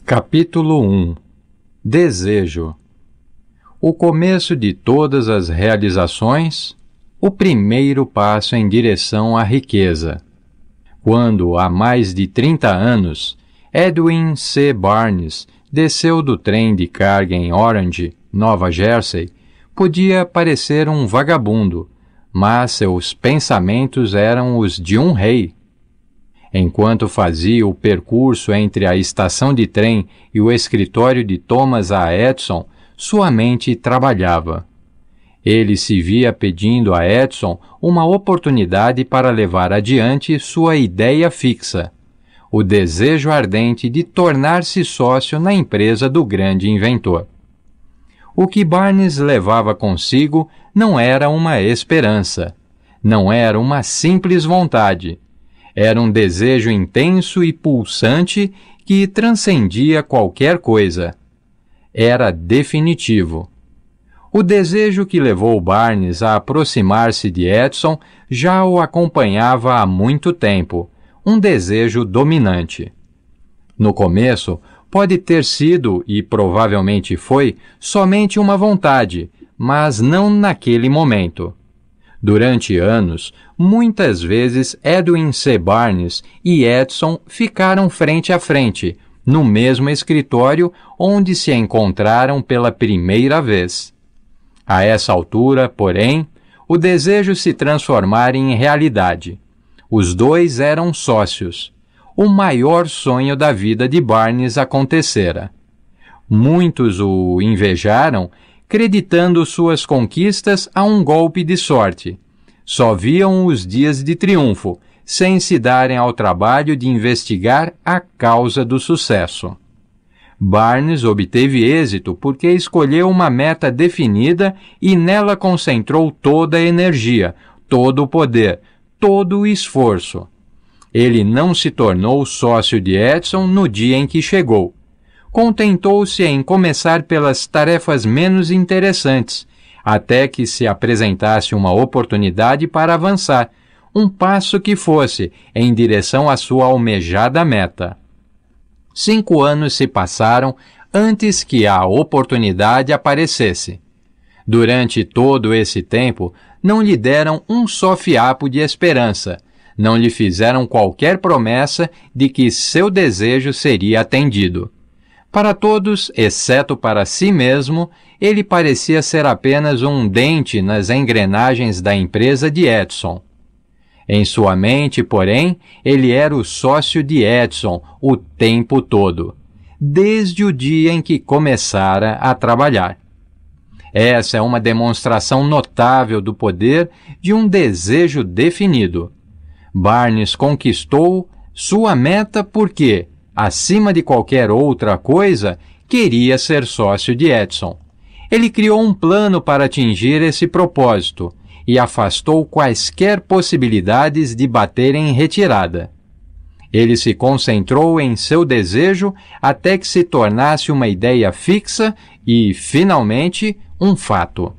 Capítulo 1 Desejo. O começo de todas as realizações, o primeiro passo em direção à riqueza. Quando, há mais de 30 anos, Edwin C. Barnes desceu do trem de carga em Orange, Nova Jersey, podia parecer um vagabundo, mas seus pensamentos eram os de um rei. Enquanto fazia o percurso entre a estação de trem e o escritório de Thomas A. Edison, sua mente trabalhava. Ele se via pedindo a Edison uma oportunidade para levar adiante sua ideia fixa, o desejo ardente de tornar-se sócio na empresa do grande inventor. O que Barnes levava consigo não era uma esperança, não era uma simples vontade. Era um desejo intenso e pulsante que transcendia qualquer coisa. Era definitivo. O desejo que levou Barnes a aproximar-se de Edison já o acompanhava há muito tempo, um desejo dominante. No começo, pode ter sido, e provavelmente foi, somente uma vontade, mas não naquele momento. Durante anos, muitas vezes Edwin C. Barnes e Edison ficaram frente a frente, no mesmo escritório onde se encontraram pela primeira vez. A essa altura, porém, o desejo se transformara em realidade. Os dois eram sócios. O maior sonho da vida de Barnes acontecera. Muitos o invejaram, creditando suas conquistas a um golpe de sorte. Só viam os dias de triunfo, sem se darem ao trabalho de investigar a causa do sucesso. Barnes obteve êxito porque escolheu uma meta definida e nela concentrou toda a energia, todo o poder, todo o esforço. Ele não se tornou sócio de Edison no dia em que chegou. Contentou-se em começar pelas tarefas menos interessantes, até que se apresentasse uma oportunidade para avançar, um passo que fosse em direção à sua almejada meta. 5 anos se passaram antes que a oportunidade aparecesse. Durante todo esse tempo, não lhe deram um só fiapo de esperança, não lhe fizeram qualquer promessa de que seu desejo seria atendido. Para todos, exceto para si mesmo, ele parecia ser apenas um dente nas engrenagens da empresa de Edison. Em sua mente, porém, ele era o sócio de Edison o tempo todo, desde o dia em que começara a trabalhar. Essa é uma demonstração notável do poder de um desejo definido. Barnes conquistou sua meta porque, acima de qualquer outra coisa, queria ser sócio de Edison. Ele criou um plano para atingir esse propósito e afastou quaisquer possibilidades de bater em retirada. Ele se concentrou em seu desejo até que se tornasse uma ideia fixa e, finalmente, um fato.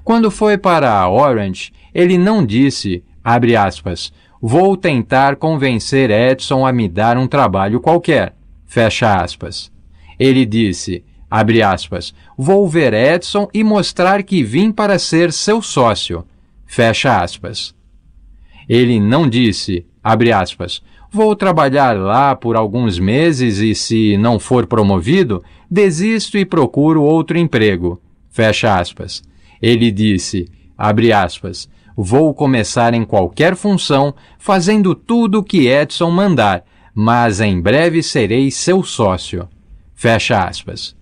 Quando foi para a Orange, ele não disse, abre aspas, vou tentar convencer Edison a me dar um trabalho qualquer, fecha aspas. Ele disse, abre aspas, vou ver Edison e mostrar que vim para ser seu sócio, fecha aspas. Ele não disse, abre aspas, vou trabalhar lá por alguns meses e se não for promovido, desisto e procuro outro emprego, fecha aspas. Ele disse, abre aspas, vou começar em qualquer função, fazendo tudo o que Edison mandar, mas em breve serei seu sócio, fecha aspas.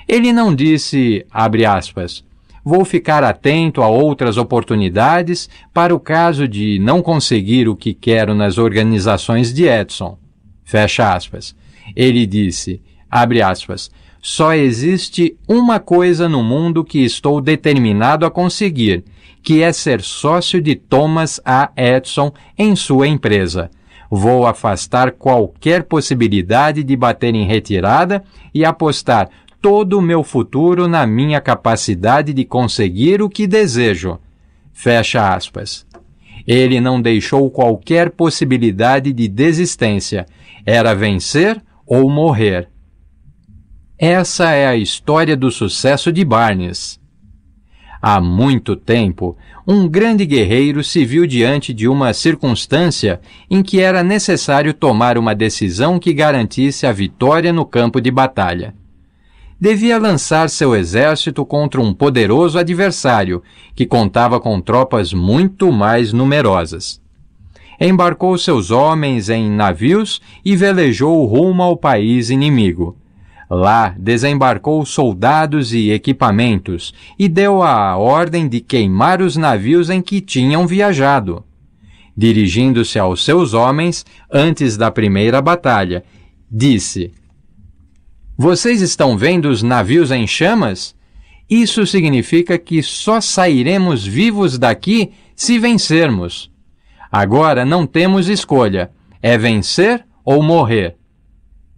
Ele não disse, abre aspas, vou ficar atento a outras oportunidades para o caso de não conseguir o que quero nas organizações de Edison, fecha aspas. Ele disse, abre aspas, só existe uma coisa no mundo que estou determinado a conseguir, que é ser sócio de Thomas A. Edison em sua empresa. Vou afastar qualquer possibilidade de bater em retirada e apostar todo o meu futuro na minha capacidade de conseguir o que desejo. Fecha aspas. Ele não deixou qualquer possibilidade de desistência. Era vencer ou morrer. Essa é a história do sucesso de Barnes. Há muito tempo, um grande guerreiro se viu diante de uma circunstância em que era necessário tomar uma decisão que garantisse a vitória no campo de batalha. Devia lançar seu exército contra um poderoso adversário, que contava com tropas muito mais numerosas. Embarcou seus homens em navios e velejou rumo ao país inimigo. Lá desembarcou soldados e equipamentos e deu a ordem de queimar os navios em que tinham viajado. Dirigindo-se aos seus homens, antes da primeira batalha, disse: "Vocês estão vendo os navios em chamas? Isso significa que só sairemos vivos daqui se vencermos. Agora não temos escolha, é vencer ou morrer."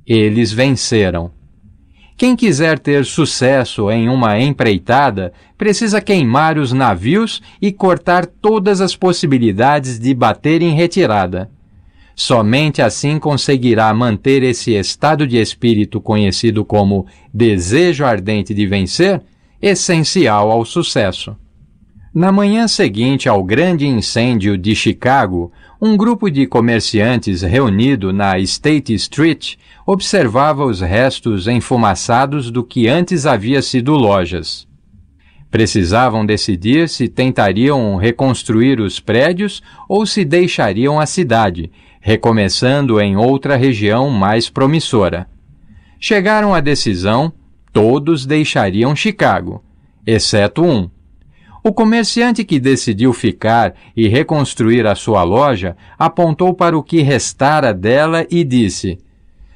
Eles venceram. Quem quiser ter sucesso em uma empreitada, precisa queimar os navios e cortar todas as possibilidades de bater em retirada. Somente assim conseguirá manter esse estado de espírito conhecido como desejo ardente de vencer, essencial ao sucesso. Na manhã seguinte ao grande incêndio de Chicago, um grupo de comerciantes reunido na State Street observava os restos enfumaçados do que antes havia sido lojas. Precisavam decidir se tentariam reconstruir os prédios ou se deixariam a cidade, recomeçando em outra região mais promissora. Chegaram à decisão: todos deixariam Chicago, exceto um. O comerciante que decidiu ficar e reconstruir a sua loja apontou para o que restara dela e disse: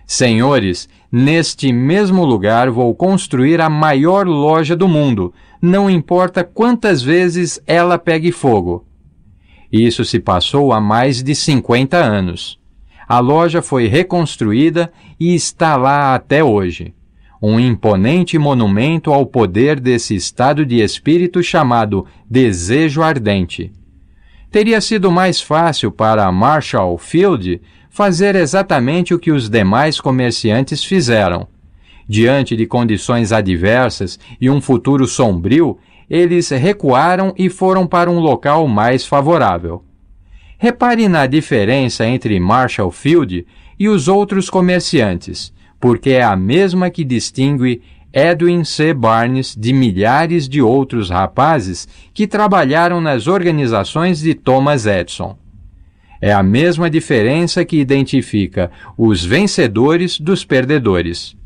"Senhores, neste mesmo lugar vou construir a maior loja do mundo, não importa quantas vezes ela pegue fogo." Isso se passou há mais de 50 anos. A loja foi reconstruída e está lá até hoje. Um imponente monumento ao poder desse estado de espírito chamado desejo ardente. Teria sido mais fácil para Marshall Field fazer exatamente o que os demais comerciantes fizeram. Diante de condições adversas e um futuro sombrio, eles recuaram e foram para um local mais favorável. Repare na diferença entre Marshall Field e os outros comerciantes, porque é a mesma que distingue Edwin C. Barnes de milhares de outros rapazes que trabalharam nas organizações de Thomas Edison. É a mesma diferença que identifica os vencedores dos perdedores.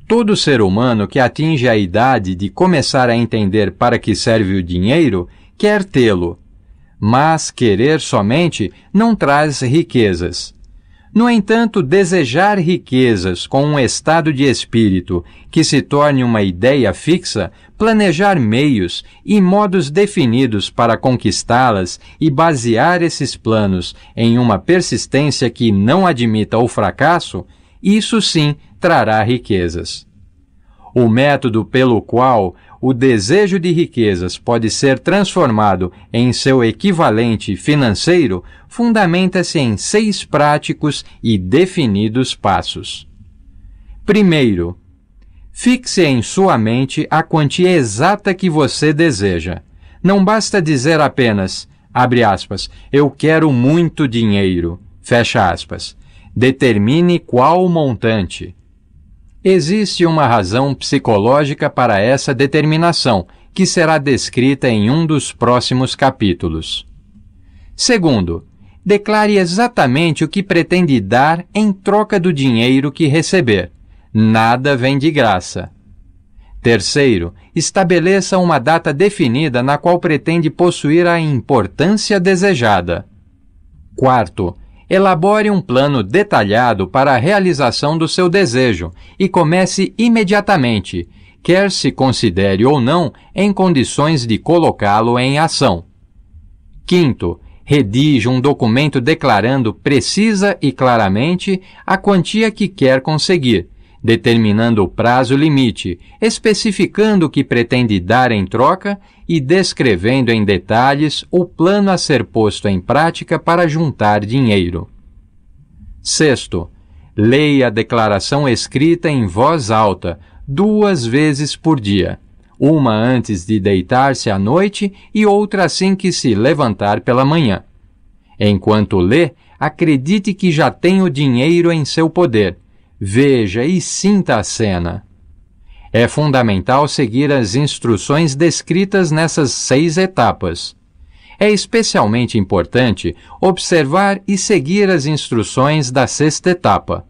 Todo ser humano que atinge a idade de começar a entender para que serve o dinheiro quer tê-lo, mas querer somente não traz riquezas. No entanto, desejar riquezas com um estado de espírito que se torne uma ideia fixa, planejar meios e modos definidos para conquistá-las e basear esses planos em uma persistência que não admita o fracasso, isso sim trará riquezas. O método pelo qual o desejo de riquezas pode ser transformado em seu equivalente financeiro fundamenta-se em 6 práticos e definidos passos. Primeiro, fixe em sua mente a quantia exata que você deseja. Não basta dizer apenas, abre aspas, eu quero muito dinheiro, fecha aspas. Determine qual montante. Existe uma razão psicológica para essa determinação, que será descrita em um dos próximos capítulos. Segundo, declare exatamente o que pretende dar em troca do dinheiro que receber. Nada vem de graça. Terceiro, estabeleça uma data definida na qual pretende possuir a importância desejada. Quarto, elabore um plano detalhado para a realização do seu desejo e comece imediatamente, quer se considere ou não em condições de colocá-lo em ação. Quinto, redige um documento declarando precisa e claramente a quantia que quer conseguir, determinando o prazo limite, especificando o que pretende dar em troca e descrevendo em detalhes o plano a ser posto em prática para juntar dinheiro. Sexto, leia a declaração escrita em voz alta, 2 vezes por dia, uma antes de deitar-se à noite e outra assim que se levantar pela manhã. Enquanto lê, acredite que já tem o dinheiro em seu poder. Veja e sinta a cena. É fundamental seguir as instruções descritas nessas 6 etapas. É especialmente importante observar e seguir as instruções da 6ª etapa.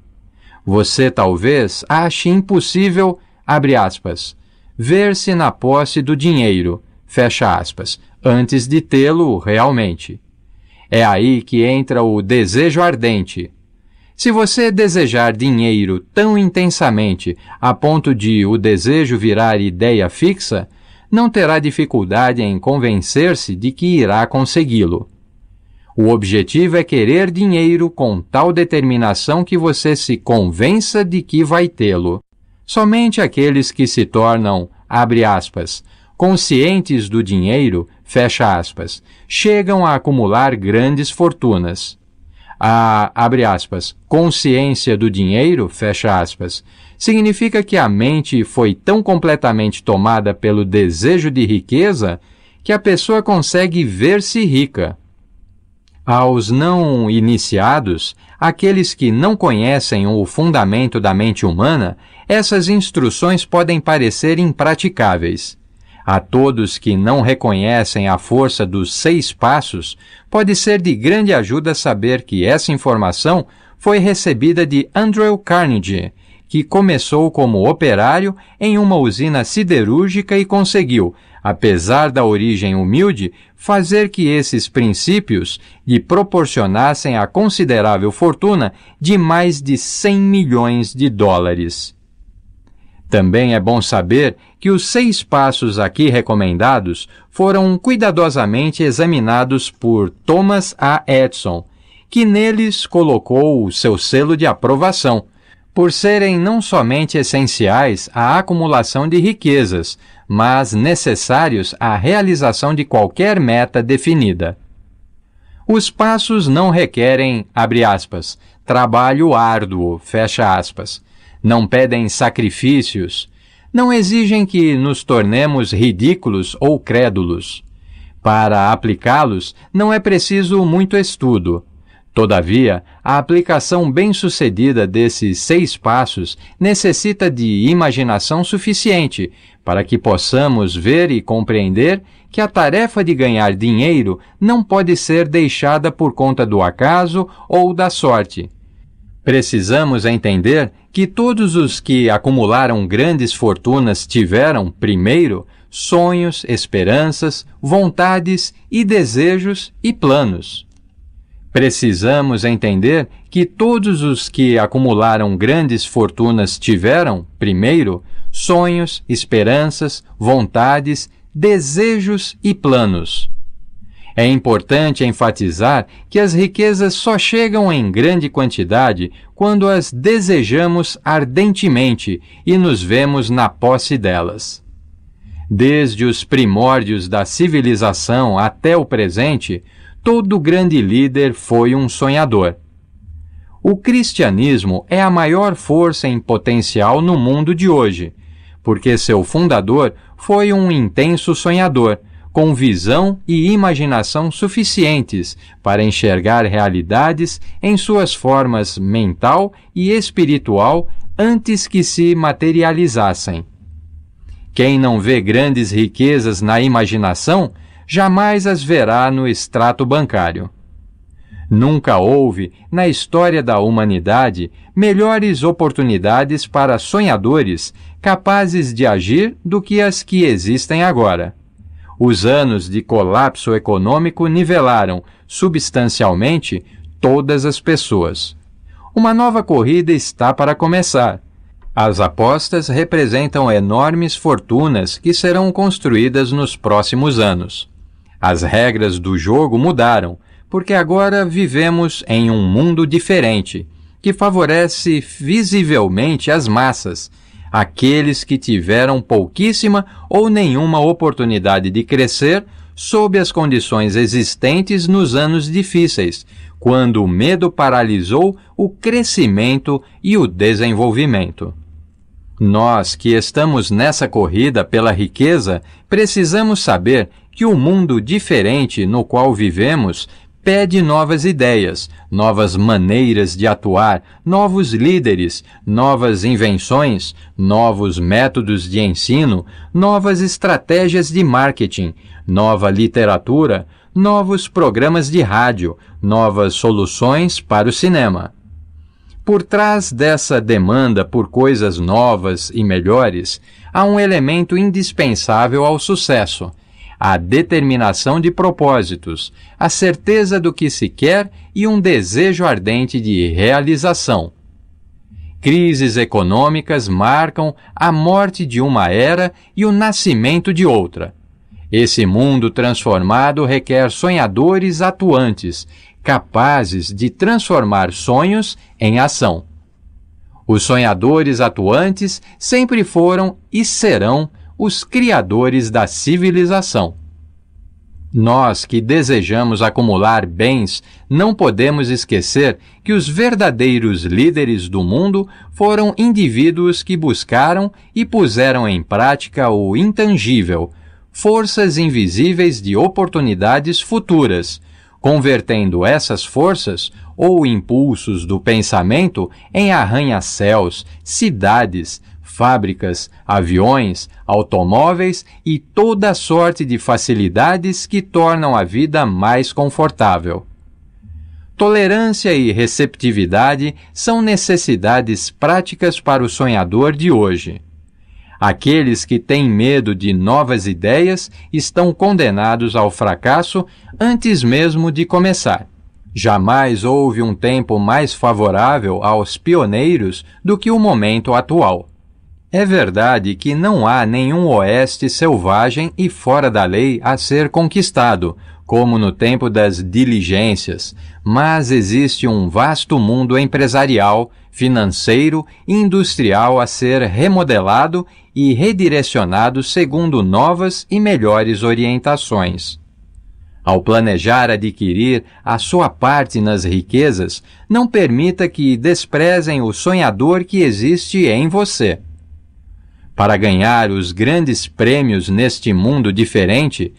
Você talvez ache impossível, abre aspas, ver-se na posse do dinheiro, fecha aspas, antes de tê-lo realmente. É aí que entra o desejo ardente. Se você desejar dinheiro tão intensamente a ponto de o desejo virar ideia fixa, não terá dificuldade em convencer-se de que irá consegui-lo. O objetivo é querer dinheiro com tal determinação que você se convença de que vai tê-lo. Somente aqueles que se tornam, abre aspas, conscientes do dinheiro, fecha aspas, chegam a acumular grandes fortunas. A, abre aspas, consciência do dinheiro, fecha aspas, significa que a mente foi tão completamente tomada pelo desejo de riqueza que a pessoa consegue ver-se rica. Aos não iniciados, aqueles que não conhecem o fundamento da mente humana, essas instruções podem parecer impraticáveis. A todos que não reconhecem a força dos 6 passos, pode ser de grande ajuda saber que essa informação foi recebida de Andrew Carnegie, que começou como operário em uma usina siderúrgica e conseguiu, apesar da origem humilde, fazer que esses princípios lhe proporcionassem a considerável fortuna de mais de 100 milhões de dólares. Também é bom saber que os 6 passos aqui recomendados foram cuidadosamente examinados por Thomas A. Edison, que neles colocou o seu selo de aprovação, por serem não somente essenciais à acumulação de riquezas, mas necessários à realização de qualquer meta definida. Os passos não requerem, abre aspas, trabalho árduo, fecha aspas, não pedem sacrifícios, não exigem que nos tornemos ridículos ou crédulos. Para aplicá-los, não é preciso muito estudo. Todavia, a aplicação bem-sucedida desses 6 passos necessita de imaginação suficiente para que possamos ver e compreender que a tarefa de ganhar dinheiro não pode ser deixada por conta do acaso ou da sorte. Precisamos entender que todos os que acumularam grandes fortunas tiveram, primeiro, sonhos, esperanças, vontades e desejos e planos. Precisamos entender que todos os que acumularam grandes fortunas tiveram, primeiro, sonhos, esperanças, vontades, desejos e planos. É importante enfatizar que as riquezas só chegam em grande quantidade quando as desejamos ardentemente e nos vemos na posse delas. Desde os primórdios da civilização até o presente, todo grande líder foi um sonhador. O cristianismo é a maior força em potencial no mundo de hoje, porque seu fundador foi um intenso sonhador, com visão e imaginação suficientes para enxergar realidades em suas formas mental e espiritual antes que se materializassem. Quem não vê grandes riquezas na imaginação, jamais as verá no extrato bancário. Nunca houve, na história da humanidade, melhores oportunidades para sonhadores capazes de agir do que as que existem agora. Os anos de colapso econômico nivelaram, substancialmente, todas as pessoas. Uma nova corrida está para começar. As apostas representam enormes fortunas que serão construídas nos próximos anos. As regras do jogo mudaram, porque agora vivemos em um mundo diferente, que favorece visivelmente as massas, aqueles que tiveram pouquíssima ou nenhuma oportunidade de crescer sob as condições existentes nos anos difíceis, quando o medo paralisou o crescimento e o desenvolvimento. Nós que estamos nessa corrida pela riqueza, precisamos saber que o mundo diferente no qual vivemos pede novas ideias, novas maneiras de atuar, novos líderes, novas invenções, novos métodos de ensino, novas estratégias de marketing, nova literatura, novos programas de rádio, novas soluções para o cinema. Por trás dessa demanda por coisas novas e melhores, há um elemento indispensável ao sucesso: a determinação de propósitos, a certeza do que se quer e um desejo ardente de realização. Crises econômicas marcam a morte de uma era e o nascimento de outra. Esse mundo transformado requer sonhadores atuantes, capazes de transformar sonhos em ação. Os sonhadores atuantes sempre foram e serão os criadores da civilização. Nós que desejamos acumular bens, não podemos esquecer que os verdadeiros líderes do mundo foram indivíduos que buscaram e puseram em prática o intangível, forças invisíveis de oportunidades futuras, convertendo essas forças ou impulsos do pensamento em arranha-céus, cidades, fábricas, aviões, automóveis e toda sorte de facilidades que tornam a vida mais confortável. Tolerância e receptividade são necessidades práticas para o sonhador de hoje. Aqueles que têm medo de novas ideias estão condenados ao fracasso antes mesmo de começar. Jamais houve um tempo mais favorável aos pioneiros do que o momento atual. É verdade que não há nenhum oeste selvagem e fora da lei a ser conquistado, como no tempo das diligências, mas existe um vasto mundo empresarial, financeiro e industrial a ser remodelado e redirecionado segundo novas e melhores orientações. Ao planejar adquirir a sua parte nas riquezas, não permita que desprezem o sonhador que existe em você. Para ganhar os grandes prêmios neste mundo diferente,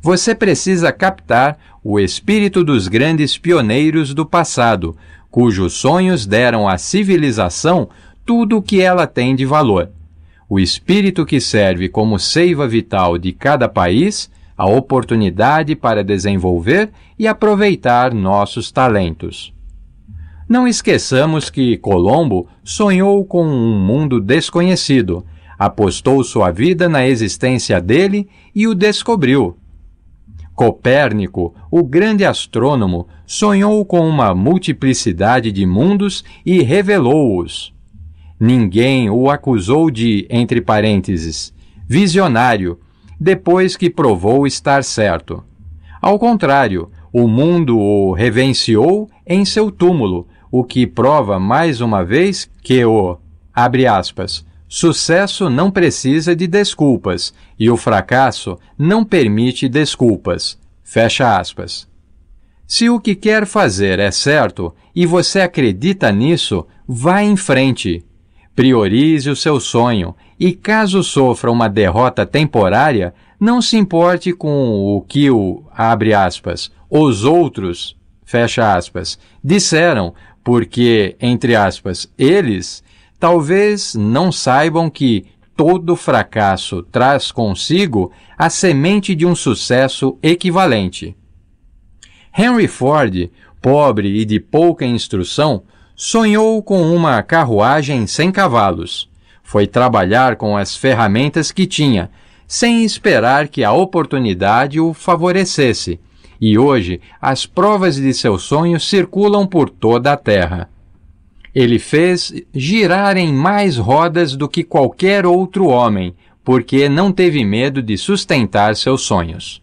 você precisa captar o espírito dos grandes pioneiros do passado, cujos sonhos deram à civilização tudo o que ela tem de valor. O espírito que serve como seiva vital de cada país, a oportunidade para desenvolver e aproveitar nossos talentos. Não esqueçamos que Colombo sonhou com um mundo desconhecido, apostou sua vida na existência dele e o descobriu. Copérnico, o grande astrônomo, sonhou com uma multiplicidade de mundos e revelou-os. Ninguém o acusou de, entre parênteses, visionário, depois que provou estar certo. Ao contrário, o mundo o reverenciou em seu túmulo, o que prova mais uma vez que o, abre aspas, sucesso não precisa de desculpas e o fracasso não permite desculpas. Fecha aspas. Se o que quer fazer é certo e você acredita nisso, vá em frente. Priorize o seu sonho e, caso sofra uma derrota temporária, não se importe com o que abre aspas, os outros, fecha aspas, disseram, porque, entre aspas, eles talvez não saibam que todo fracasso traz consigo a semente de um sucesso equivalente. Henry Ford, pobre e de pouca instrução, sonhou com uma carruagem sem cavalos. Foi trabalhar com as ferramentas que tinha, sem esperar que a oportunidade o favorecesse, e hoje as provas de seu sonho circulam por toda a terra. Ele fez girar em mais rodas do que qualquer outro homem, porque não teve medo de sustentar seus sonhos.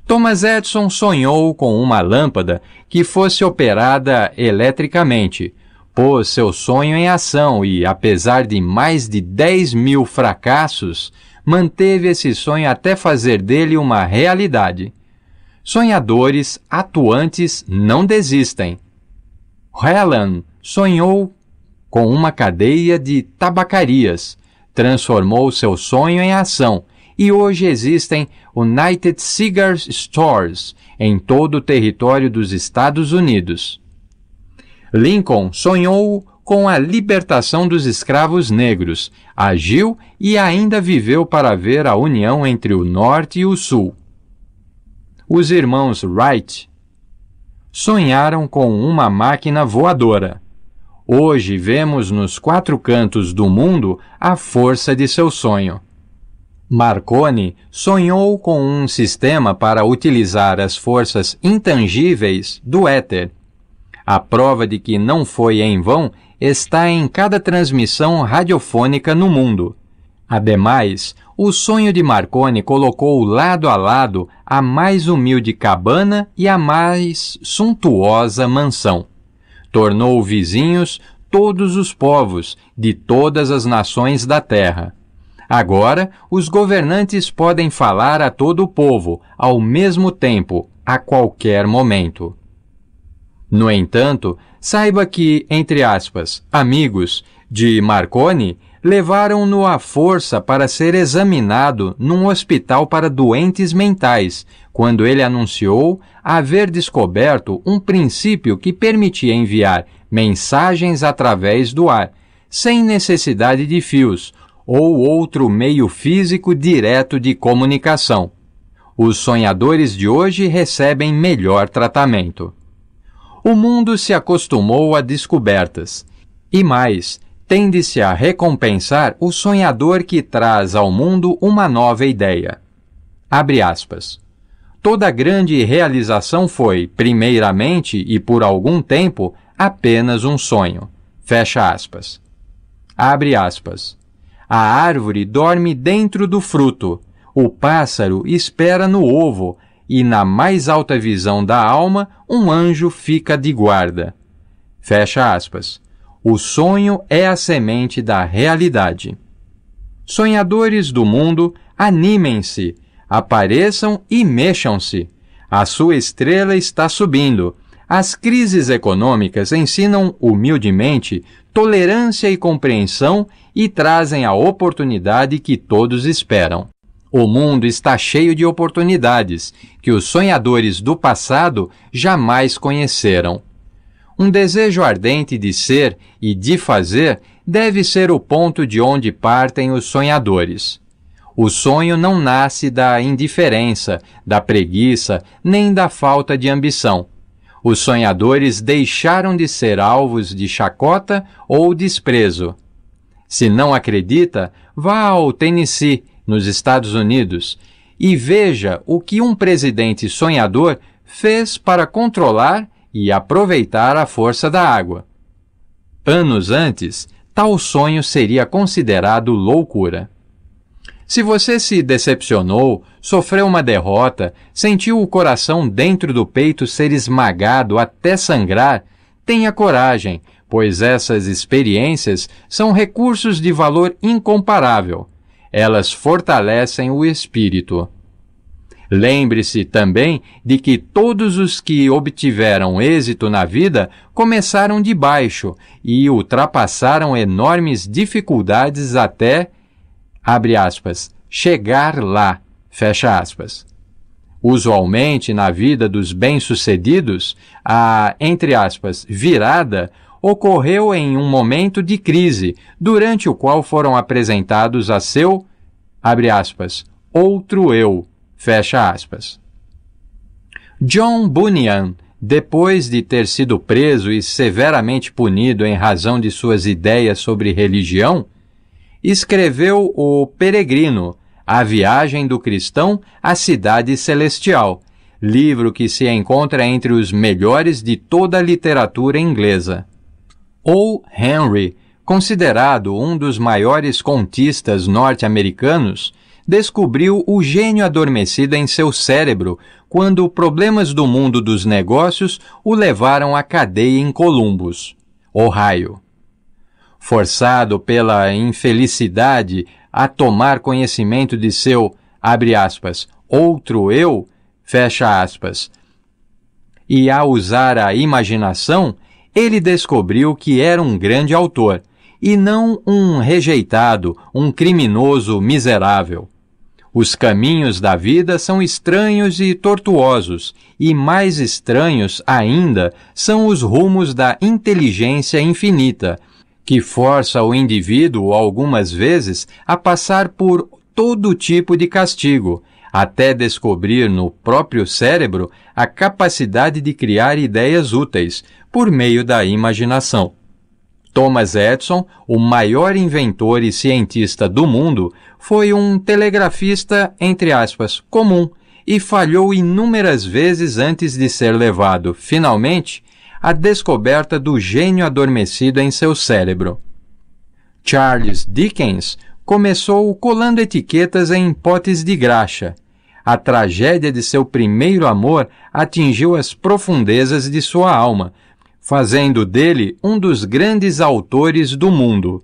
Thomas Edison sonhou com uma lâmpada que fosse operada eletricamente, pôs seu sonho em ação e, apesar de mais de 10.000 fracassos, manteve esse sonho até fazer dele uma realidade. Sonhadores atuantes não desistem. Helene sonhou com uma cadeia de tabacarias, transformou seu sonho em ação e hoje existem United Cigar Stores em todo o território dos Estados Unidos. Lincoln sonhou com a libertação dos escravos negros, agiu e ainda viveu para ver a união entre o Norte e o Sul. Os irmãos Wright sonharam com uma máquina voadora. Hoje vemos nos 4 cantos do mundo a força de seu sonho. Marconi sonhou com um sistema para utilizar as forças intangíveis do éter. A prova de que não foi em vão está em cada transmissão radiofônica no mundo. Ademais, o sonho de Marconi colocou lado a lado a mais humilde cabana e a mais suntuosa mansão. Tornou vizinhos todos os povos de todas as nações da terra. Agora, os governantes podem falar a todo o povo, ao mesmo tempo, a qualquer momento. No entanto, saiba que, entre aspas, amigos de Marconi levaram-no à força para ser examinado num hospital para doentes mentais, quando ele anunciou haver descoberto um princípio que permitia enviar mensagens através do ar, sem necessidade de fios, ou outro meio físico direto de comunicação. Os sonhadores de hoje recebem melhor tratamento. O mundo se acostumou a descobertas, e mais, tende-se a recompensar o sonhador que traz ao mundo uma nova ideia. Abre aspas. Toda grande realização foi, primeiramente e por algum tempo, apenas um sonho. Fecha aspas. Abre aspas. A árvore dorme dentro do fruto, o pássaro espera no ovo, e na mais alta visão da alma, um anjo fica de guarda. Fecha aspas. O sonho é a semente da realidade. Sonhadores do mundo, animem-se, apareçam e mexam-se. A sua estrela está subindo. As crises econômicas ensinam humildemente tolerância e compreensão e trazem a oportunidade que todos esperam. O mundo está cheio de oportunidades que os sonhadores do passado jamais conheceram. Um desejo ardente de ser e de fazer deve ser o ponto de onde partem os sonhadores. O sonho não nasce da indiferença, da preguiça, nem da falta de ambição. Os sonhadores deixaram de ser alvos de chacota ou desprezo. Se não acredita, vá ao Tennessee, nos Estados Unidos, e veja o que um presidente sonhador fez para controlar e aproveitar a força da água. Anos antes, tal sonho seria considerado loucura. Se você se decepcionou, sofreu uma derrota, sentiu o coração dentro do peito ser esmagado até sangrar, tenha coragem, pois essas experiências são recursos de valor incomparável. Elas fortalecem o espírito. Lembre-se também de que todos os que obtiveram êxito na vida começaram de baixo e ultrapassaram enormes dificuldades até, abre aspas, chegar lá, fecha aspas. Usualmente, na vida dos bem-sucedidos, a, entre aspas, virada ocorreu em um momento de crise, durante o qual foram apresentados a seu, abre aspas, outro eu, fecha aspas. John Bunyan, depois de ter sido preso e severamente punido em razão de suas ideias sobre religião, escreveu O Peregrino, a viagem do cristão à cidade celestial, livro que se encontra entre os melhores de toda a literatura inglesa. O. Henry, considerado um dos maiores contistas norte-americanos, descobriu o gênio adormecido em seu cérebro quando problemas do mundo dos negócios o levaram à cadeia em Columbus, Ohio. Forçado pela infelicidade a tomar conhecimento de seu, abre aspas, outro eu, fecha aspas, e a usar a imaginação, ele descobriu que era um grande autor e não um rejeitado, um criminoso miserável. Os caminhos da vida são estranhos e tortuosos, e mais estranhos ainda são os rumos da inteligência infinita, que força o indivíduo algumas vezes a passar por todo tipo de castigo, até descobrir no próprio cérebro a capacidade de criar ideias úteis por meio da imaginação. Thomas Edison, o maior inventor e cientista do mundo, foi um telegrafista, entre aspas, comum e falhou inúmeras vezes antes de ser levado, finalmente, à descoberta do gênio adormecido em seu cérebro. Charles Dickens começou colando etiquetas em potes de graxa. A tragédia de seu primeiro amor atingiu as profundezas de sua alma, fazendo dele um dos grandes autores do mundo.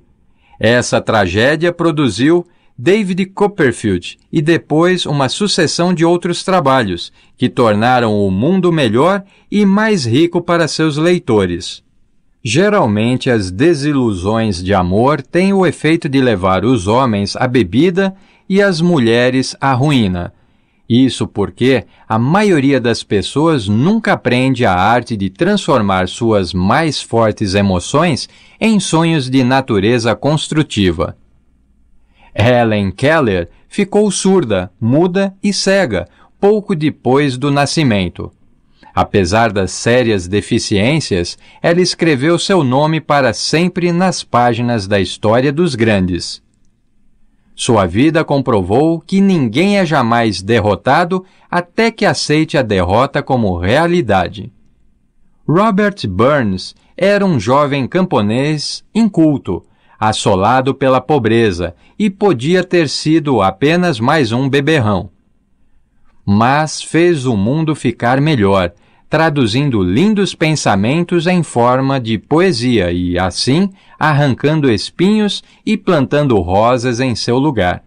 Essa tragédia produziu David Copperfield e depois uma sucessão de outros trabalhos que tornaram o mundo melhor e mais rico para seus leitores. Geralmente, as desilusões de amor têm o efeito de levar os homens à bebida e as mulheres à ruína. Isso porque a maioria das pessoas nunca aprende a arte de transformar suas mais fortes emoções em sonhos de natureza construtiva. Helen Keller ficou surda, muda e cega pouco depois do nascimento. Apesar das sérias deficiências, ela escreveu seu nome para sempre nas páginas da história dos grandes. Sua vida comprovou que ninguém é jamais derrotado até que aceite a derrota como realidade. Robert Burns era um jovem camponês inculto, assolado pela pobreza, e podia ter sido apenas mais um beberrão. Mas fez o mundo ficar melhor, traduzindo lindos pensamentos em forma de poesia e, assim, arrancando espinhos e plantando rosas em seu lugar.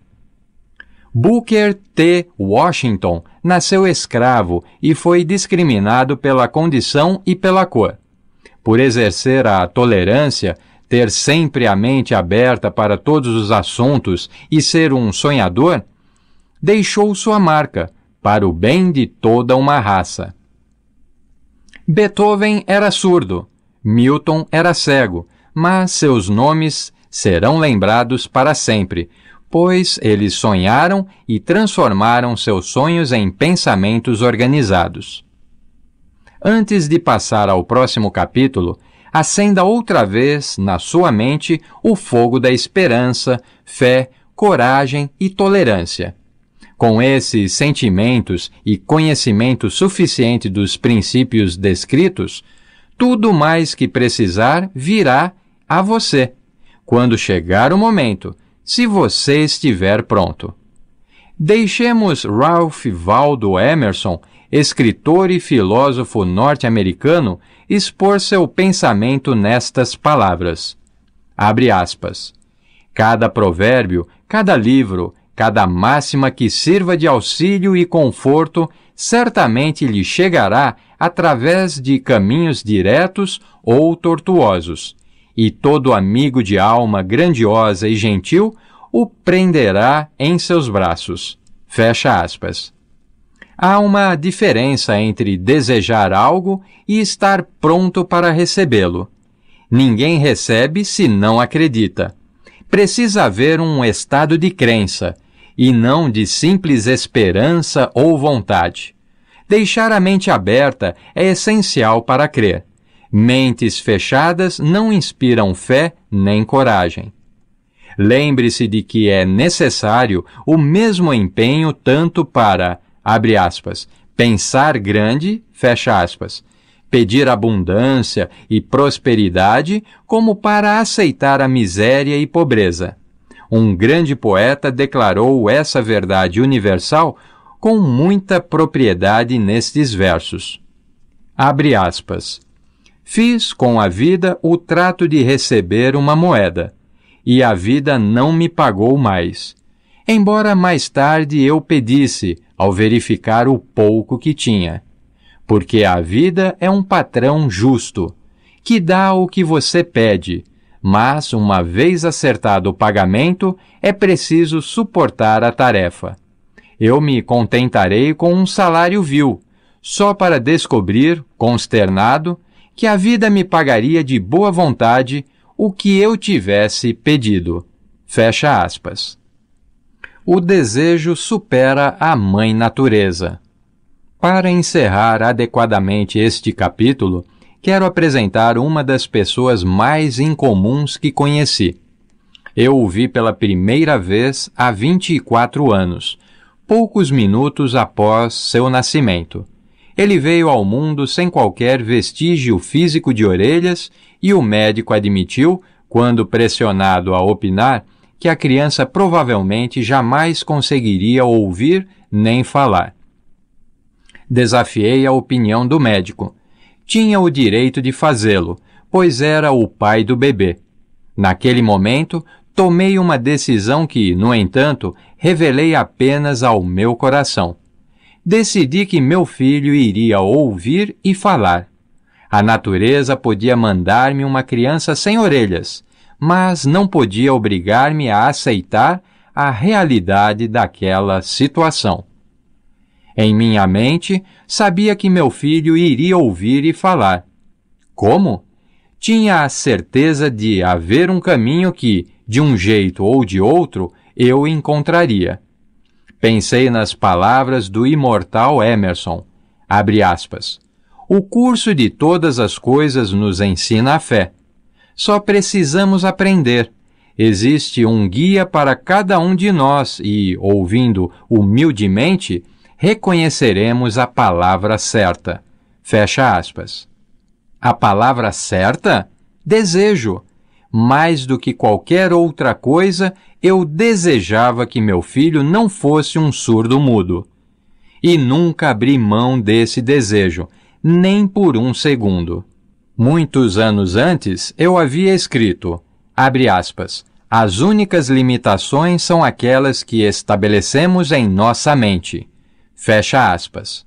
Booker T. Washington nasceu escravo e foi discriminado pela condição e pela cor. Por exercer a tolerância, ter sempre a mente aberta para todos os assuntos e ser um sonhador, deixou sua marca, para o bem de toda uma raça. Beethoven era surdo, Milton era cego, mas seus nomes serão lembrados para sempre, pois eles sonharam e transformaram seus sonhos em pensamentos organizados. Antes de passar ao próximo capítulo, acenda outra vez na sua mente o fogo da esperança, fé, coragem e tolerância. Com esses sentimentos e conhecimento suficiente dos princípios descritos, tudo mais que precisar virá a você, quando chegar o momento, se você estiver pronto. Deixemos Ralph Waldo Emerson, escritor e filósofo norte-americano, expor seu pensamento nestas palavras. Abre aspas. Cada provérbio, cada livro, cada máxima que sirva de auxílio e conforto certamente lhe chegará através de caminhos diretos ou tortuosos, e todo amigo de alma grandiosa e gentil o prenderá em seus braços. Fecha aspas. Há uma diferença entre desejar algo e estar pronto para recebê-lo. Ninguém recebe se não acredita. Precisa haver um estado de crença, e não de simples esperança ou vontade. Deixar a mente aberta é essencial para crer. Mentes fechadas não inspiram fé nem coragem. Lembre-se de que é necessário o mesmo empenho tanto para, abre aspas, pensar grande, fecha aspas, pedir abundância e prosperidade, como para aceitar a miséria e pobreza. Um grande poeta declarou essa verdade universal com muita propriedade nestes versos. Abre aspas. Fiz com a vida o trato de receber uma moeda, e a vida não me pagou mais, embora mais tarde eu pedisse, ao verificar o pouco que tinha. Porque a vida é um patrão justo, que dá o que você pede, mas, uma vez acertado o pagamento, é preciso suportar a tarefa. Eu me contentarei com um salário vil, só para descobrir, consternado, que a vida me pagaria de boa vontade o que eu tivesse pedido. Fecha aspas. O desejo supera a mãe natureza. Para encerrar adequadamente este capítulo, quero apresentar uma das pessoas mais incomuns que conheci. Eu o vi pela primeira vez há 24 anos, poucos minutos após seu nascimento. Ele veio ao mundo sem qualquer vestígio físico de orelhas e o médico admitiu, quando pressionado a opinar, que a criança provavelmente jamais conseguiria ouvir nem falar. Desafiei a opinião do médico. Tinha o direito de fazê-lo, pois era o pai do bebê. Naquele momento, tomei uma decisão que, no entanto, revelei apenas ao meu coração. Decidi que meu filho iria ouvir e falar. A natureza podia mandar-me uma criança sem orelhas, mas não podia obrigar-me a aceitar a realidade daquela situação. Em minha mente, sabia que meu filho iria ouvir e falar. Como? Tinha a certeza de haver um caminho que, de um jeito ou de outro, eu encontraria. Pensei nas palavras do imortal Emerson, abre aspas, o curso de todas as coisas nos ensina a fé. Só precisamos aprender. Existe um guia para cada um de nós e, ouvindo humildemente, reconheceremos a palavra certa. Fecha aspas. A palavra certa? Desejo. Mais do que qualquer outra coisa, eu desejava que meu filho não fosse um surdo-mudo. E nunca abri mão desse desejo, nem por um segundo. Muitos anos antes, eu havia escrito, abre aspas, as únicas limitações são aquelas que estabelecemos em nossa mente. Fecha aspas.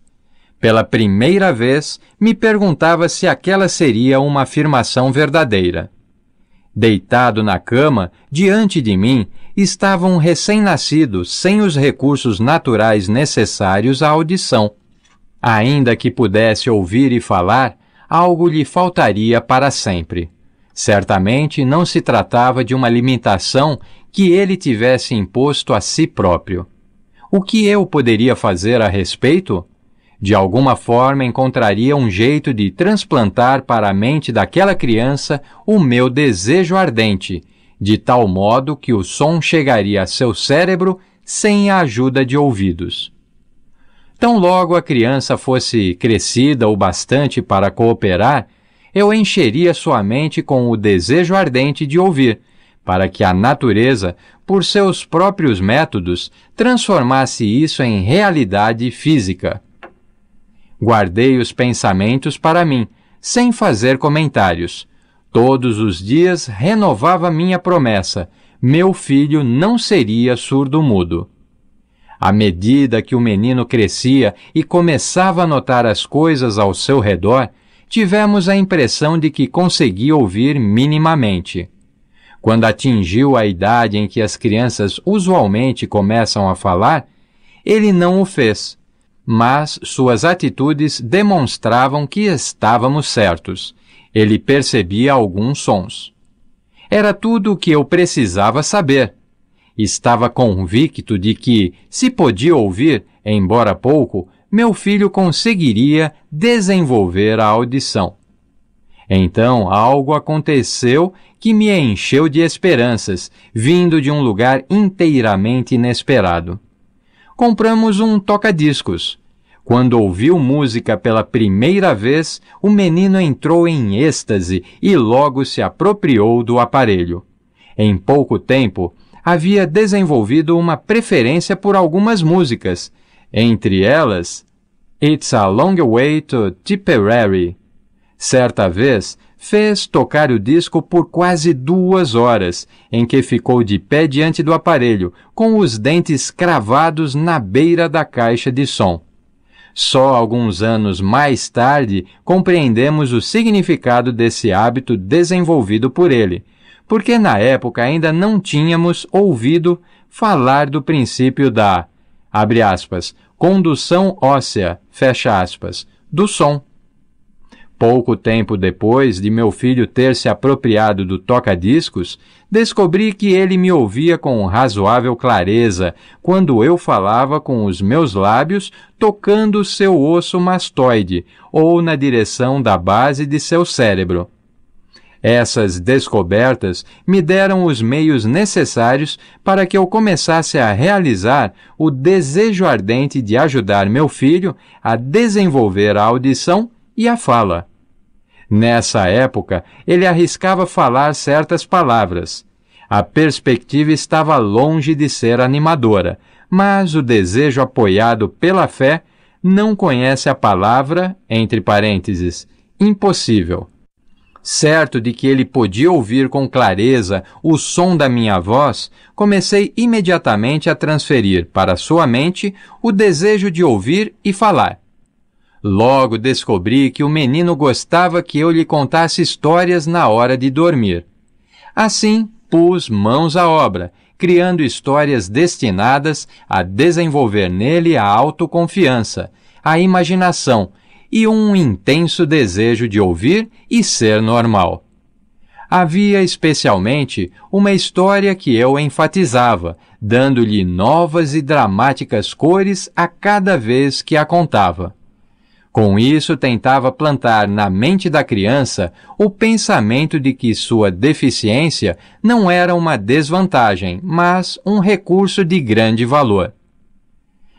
Pela primeira vez, me perguntava se aquela seria uma afirmação verdadeira. Deitado na cama, diante de mim, estava um recém-nascido sem os recursos naturais necessários à audição. Ainda que pudesse ouvir e falar, algo lhe faltaria para sempre. Certamente não se tratava de uma limitação que ele tivesse imposto a si próprio. O que eu poderia fazer a respeito? De alguma forma encontraria um jeito de transplantar para a mente daquela criança o meu desejo ardente, de tal modo que o som chegaria a seu cérebro sem a ajuda de ouvidos. Tão logo a criança fosse crescida o bastante para cooperar, eu encheria sua mente com o desejo ardente de ouvir, para que a natureza, por seus próprios métodos, transformasse isso em realidade física. Guardei os pensamentos para mim, sem fazer comentários. Todos os dias renovava minha promessa, meu filho não seria surdo-mudo. À medida que o menino crescia e começava a notar as coisas ao seu redor, tivemos a impressão de que conseguia ouvir minimamente. Quando atingiu a idade em que as crianças usualmente começam a falar, ele não o fez, mas suas atitudes demonstravam que estávamos certos. Ele percebia alguns sons. Era tudo o que eu precisava saber. Estava convicto de que, se podia ouvir, embora pouco, meu filho conseguiria desenvolver a audição. Então algo aconteceu que me encheu de esperanças, vindo de um lugar inteiramente inesperado. Compramos um toca-discos. Quando ouviu música pela primeira vez, o menino entrou em êxtase e logo se apropriou do aparelho. Em pouco tempo, havia desenvolvido uma preferência por algumas músicas, entre elas, It's a Long Way to Tipperary. Certa vez, fez tocar o disco por quase 2 horas, em que ficou de pé diante do aparelho, com os dentes cravados na beira da caixa de som. Só alguns anos mais tarde compreendemos o significado desse hábito desenvolvido por ele, porque na época ainda não tínhamos ouvido falar do princípio da, abre aspas, condução óssea, fecha aspas, do som. Pouco tempo depois de meu filho ter se apropriado do toca-discos, descobri que ele me ouvia com razoável clareza quando eu falava com os meus lábios tocando seu osso mastoide ou na direção da base de seu cérebro. Essas descobertas me deram os meios necessários para que eu começasse a realizar o desejo ardente de ajudar meu filho a desenvolver a audição e a fala. Nessa época, ele arriscava falar certas palavras. A perspectiva estava longe de ser animadora, mas o desejo apoiado pela fé não conhece a palavra, entre parênteses, impossível. Certo de que ele podia ouvir com clareza o som da minha voz, comecei imediatamente a transferir para sua mente o desejo de ouvir e falar. Logo descobri que o menino gostava que eu lhe contasse histórias na hora de dormir. Assim, pus mãos à obra, criando histórias destinadas a desenvolver nele a autoconfiança, a imaginação e um intenso desejo de ouvir e ser normal. Havia especialmente uma história que eu enfatizava, dando-lhe novas e dramáticas cores a cada vez que a contava. Com isso, tentava plantar na mente da criança o pensamento de que sua deficiência não era uma desvantagem, mas um recurso de grande valor.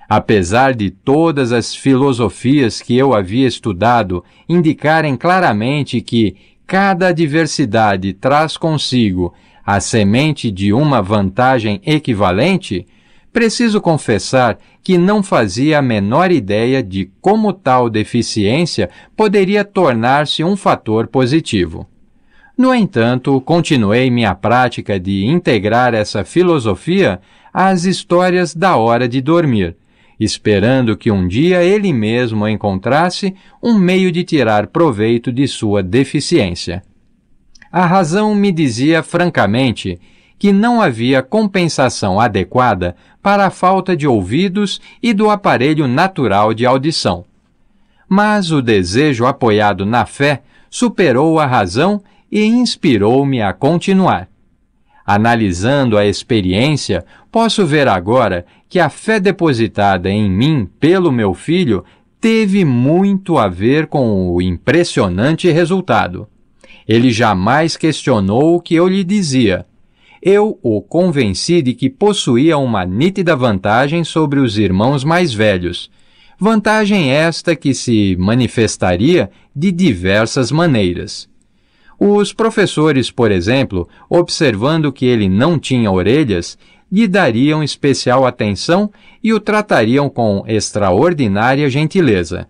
Apesar de todas as filosofias que eu havia estudado indicarem claramente que cada adversidade traz consigo a semente de uma vantagem equivalente, preciso confessar que não fazia a menor ideia de como tal deficiência poderia tornar-se um fator positivo. No entanto, continuei minha prática de integrar essa filosofia às histórias da hora de dormir, esperando que um dia ele mesmo encontrasse um meio de tirar proveito de sua deficiência. A razão me dizia francamente que não havia compensação adequada para a falta de ouvidos e do aparelho natural de audição. Mas o desejo apoiado na fé superou a razão e inspirou-me a continuar. Analisando a experiência, posso ver agora que a fé depositada em mim pelo meu filho teve muito a ver com o impressionante resultado. Ele jamais questionou o que eu lhe dizia. Eu o convenci de que possuía uma nítida vantagem sobre os irmãos mais velhos, vantagem esta que se manifestaria de diversas maneiras. Os professores, por exemplo, observando que ele não tinha orelhas, lhe dariam especial atenção e o tratariam com extraordinária gentileza.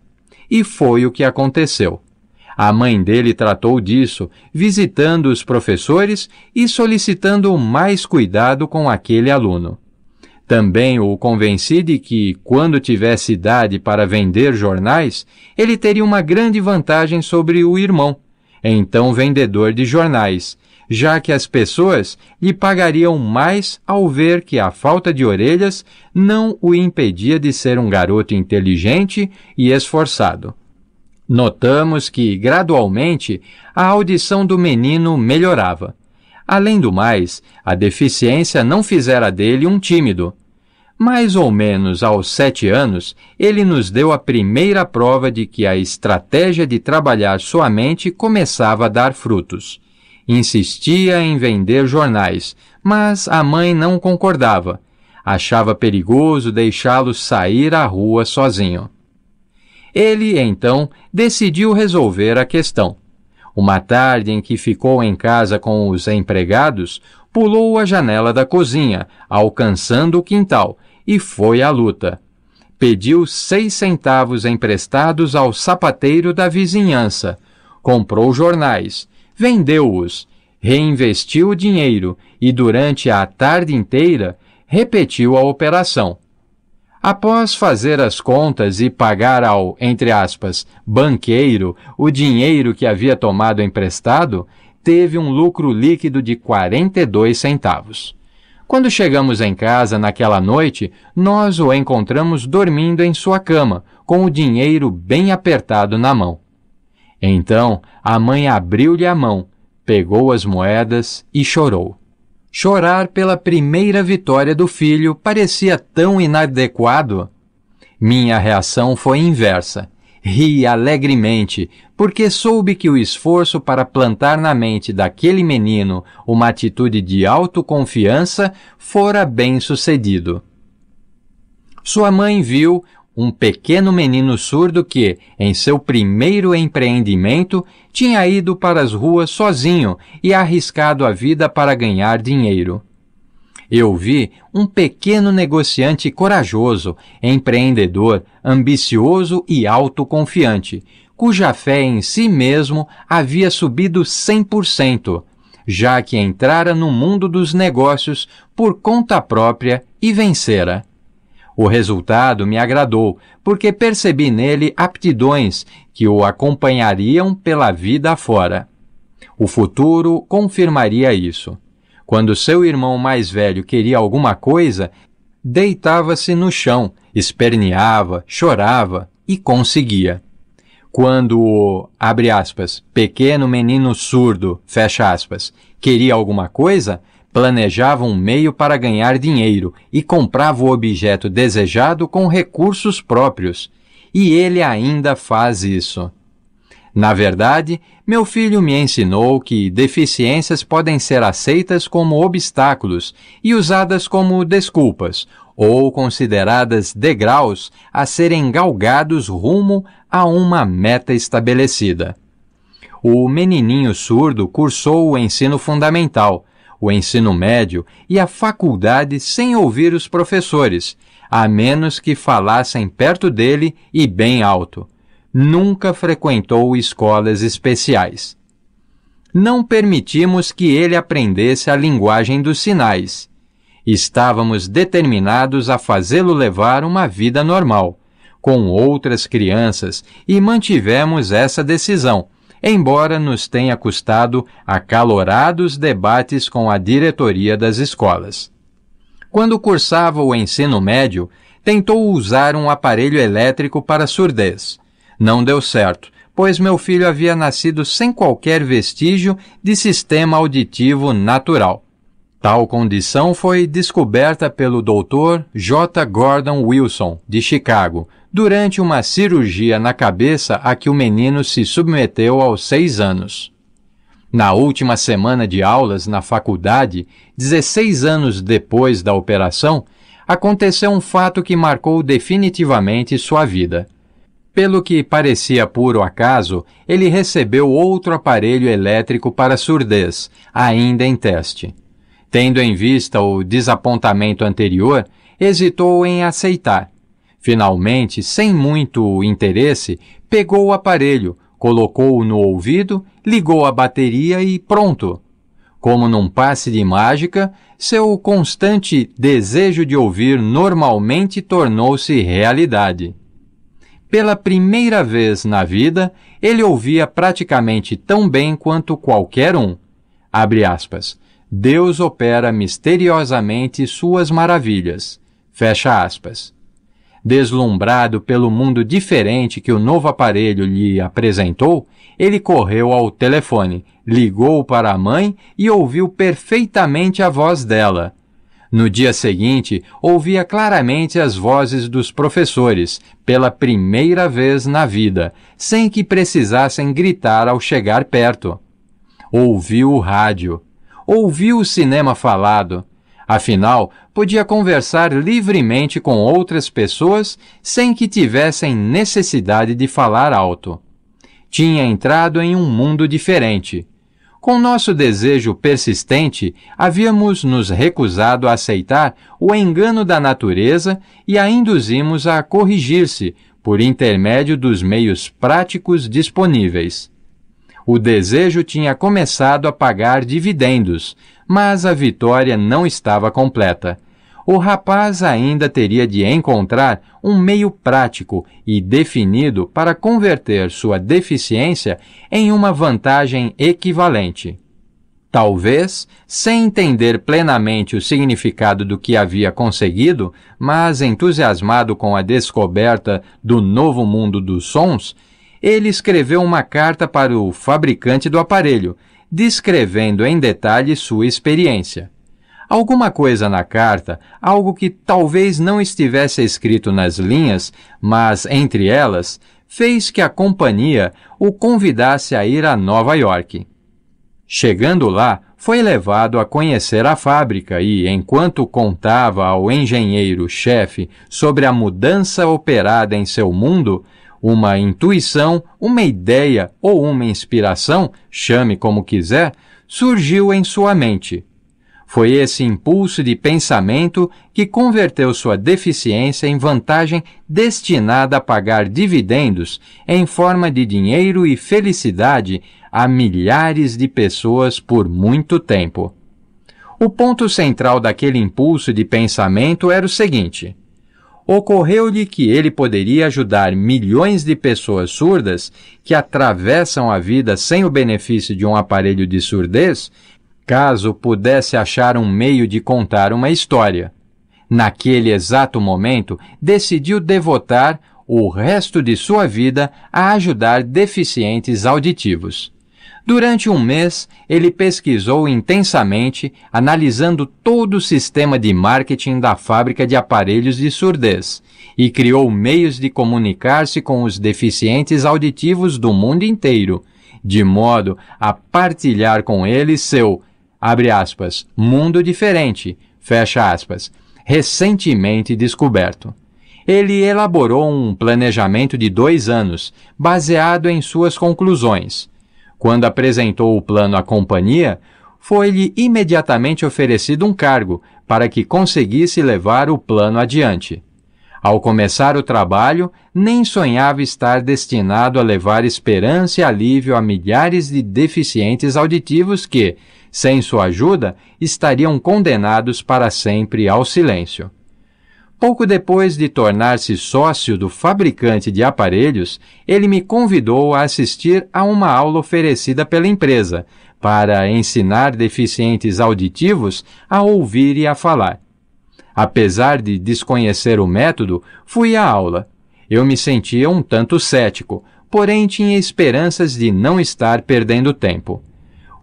E foi o que aconteceu. A mãe dele tratou disso, visitando os professores e solicitando mais cuidado com aquele aluno. Também o convenci de que, quando tivesse idade para vender jornais, ele teria uma grande vantagem sobre o irmão, então vendedor de jornais, já que as pessoas lhe pagariam mais ao ver que a falta de orelhas não o impedia de ser um garoto inteligente e esforçado. Notamos que, gradualmente, a audição do menino melhorava. Além do mais, a deficiência não fizera dele um tímido. Mais ou menos aos 7 anos, ele nos deu a primeira prova de que a estratégia de trabalhar sua mente começava a dar frutos. Insistia em vender jornais, mas a mãe não concordava. Achava perigoso deixá-lo sair à rua sozinho. Ele, então, decidiu resolver a questão. Uma tarde em que ficou em casa com os empregados, pulou a janela da cozinha, alcançando o quintal, e foi à luta. Pediu 6 centavos emprestados ao sapateiro da vizinhança, comprou jornais, vendeu-os, reinvestiu o dinheiro e, durante a tarde inteira, repetiu a operação. Após fazer as contas e pagar ao, entre aspas, banqueiro o dinheiro que havia tomado emprestado, teve um lucro líquido de 42 centavos. Quando chegamos em casa naquela noite, nós o encontramos dormindo em sua cama, com o dinheiro bem apertado na mão. Então, a mãe abriu-lhe a mão, pegou as moedas e chorou. Chorar pela primeira vitória do filho parecia tão inadequado. Minha reação foi inversa. Ri alegremente, porque soube que o esforço para plantar na mente daquele menino uma atitude de autoconfiança fora bem-sucedido. Sua mãe viu um pequeno menino surdo que, em seu primeiro empreendimento, tinha ido para as ruas sozinho e arriscado a vida para ganhar dinheiro. Eu vi um pequeno negociante corajoso, empreendedor, ambicioso e autoconfiante, cuja fé em si mesmo havia subido 100%, já que entrara no mundo dos negócios por conta própria e vencera. O resultado me agradou, porque percebi nele aptidões que o acompanhariam pela vida afora. O futuro confirmaria isso. Quando seu irmão mais velho queria alguma coisa, deitava-se no chão, esperneava, chorava e conseguia. Quando o, abre aspas, pequeno menino surdo, fecha aspas, queria alguma coisa, planejava um meio para ganhar dinheiro e comprava o objeto desejado com recursos próprios. E ele ainda faz isso. Na verdade, meu filho me ensinou que deficiências podem ser aceitas como obstáculos e usadas como desculpas, ou consideradas degraus a serem galgados rumo a uma meta estabelecida. O menininho surdo cursou o ensino fundamental, o ensino médio e a faculdade sem ouvir os professores, a menos que falassem perto dele e bem alto. Nunca frequentou escolas especiais. Não permitimos que ele aprendesse a linguagem dos sinais. Estávamos determinados a fazê-lo levar uma vida normal, com outras crianças, e mantivemos essa decisão, embora nos tenha custado acalorados debates com a diretoria das escolas. Quando cursava o ensino médio, tentou usar um aparelho elétrico para surdez. Não deu certo, pois meu filho havia nascido sem qualquer vestígio de sistema auditivo natural. Tal condição foi descoberta pelo Dr. J. Gordon Wilson, de Chicago, durante uma cirurgia na cabeça a que o menino se submeteu aos 6 anos. Na última semana de aulas na faculdade, 16 anos depois da operação, aconteceu um fato que marcou definitivamente sua vida. Pelo que parecia puro acaso, ele recebeu outro aparelho elétrico para surdez, ainda em teste. Tendo em vista o desapontamento anterior, hesitou em aceitar. Finalmente, sem muito interesse, pegou o aparelho, colocou-o no ouvido, ligou a bateria e pronto. Como num passe de mágica, seu constante desejo de ouvir normalmente tornou-se realidade. Pela primeira vez na vida, ele ouvia praticamente tão bem quanto qualquer um. Abre aspas. Deus opera misteriosamente suas maravilhas. Fecha aspas. Deslumbrado pelo mundo diferente que o novo aparelho lhe apresentou, ele correu ao telefone, ligou para a mãe e ouviu perfeitamente a voz dela. No dia seguinte, ouvia claramente as vozes dos professores, pela primeira vez na vida, sem que precisassem gritar ao chegar perto. Ouviu o rádio. Ouviu o cinema falado. Afinal, podia conversar livremente com outras pessoas sem que tivessem necessidade de falar alto. Tinha entrado em um mundo diferente. Com nosso desejo persistente, havíamos nos recusado a aceitar o engano da natureza e a induzimos a corrigir-se por intermédio dos meios práticos disponíveis. O desejo tinha começado a pagar dividendos, mas a vitória não estava completa. O rapaz ainda teria de encontrar um meio prático e definido para converter sua deficiência em uma vantagem equivalente. Talvez, sem entender plenamente o significado do que havia conseguido, mas entusiasmado com a descoberta do novo mundo dos sons, ele escreveu uma carta para o fabricante do aparelho, descrevendo em detalhe sua experiência. Alguma coisa na carta, algo que talvez não estivesse escrito nas linhas, mas entre elas, fez que a companhia o convidasse a ir a Nova York. Chegando lá, foi levado a conhecer a fábrica e, enquanto contava ao engenheiro-chefe sobre a mudança operada em seu mundo, uma intuição, uma ideia ou uma inspiração, chame como quiser, surgiu em sua mente. Foi esse impulso de pensamento que converteu sua deficiência em vantagem destinada a pagar dividendos em forma de dinheiro e felicidade a milhares de pessoas por muito tempo. O ponto central daquele impulso de pensamento era o seguinte: ocorreu-lhe que ele poderia ajudar milhões de pessoas surdas que atravessam a vida sem o benefício de um aparelho de surdez, caso pudesse achar um meio de contar uma história. Naquele exato momento, decidiu devotar o resto de sua vida a ajudar deficientes auditivos. Durante um mês, ele pesquisou intensamente, analisando todo o sistema de marketing da fábrica de aparelhos de surdez e criou meios de comunicar-se com os deficientes auditivos do mundo inteiro, de modo a partilhar com eles seu, abre aspas, mundo diferente, fecha aspas, recentemente descoberto. Ele elaborou um planejamento de 2 anos, baseado em suas conclusões. Quando apresentou o plano à companhia, foi-lhe imediatamente oferecido um cargo para que conseguisse levar o plano adiante. Ao começar o trabalho, nem sonhava estar destinado a levar esperança e alívio a milhares de deficientes auditivos que, sem sua ajuda, estariam condenados para sempre ao silêncio. Pouco depois de tornar-se sócio do fabricante de aparelhos, ele me convidou a assistir a uma aula oferecida pela empresa para ensinar deficientes auditivos a ouvir e a falar. Apesar de desconhecer o método, fui à aula. Eu me sentia um tanto cético, porém tinha esperanças de não estar perdendo tempo.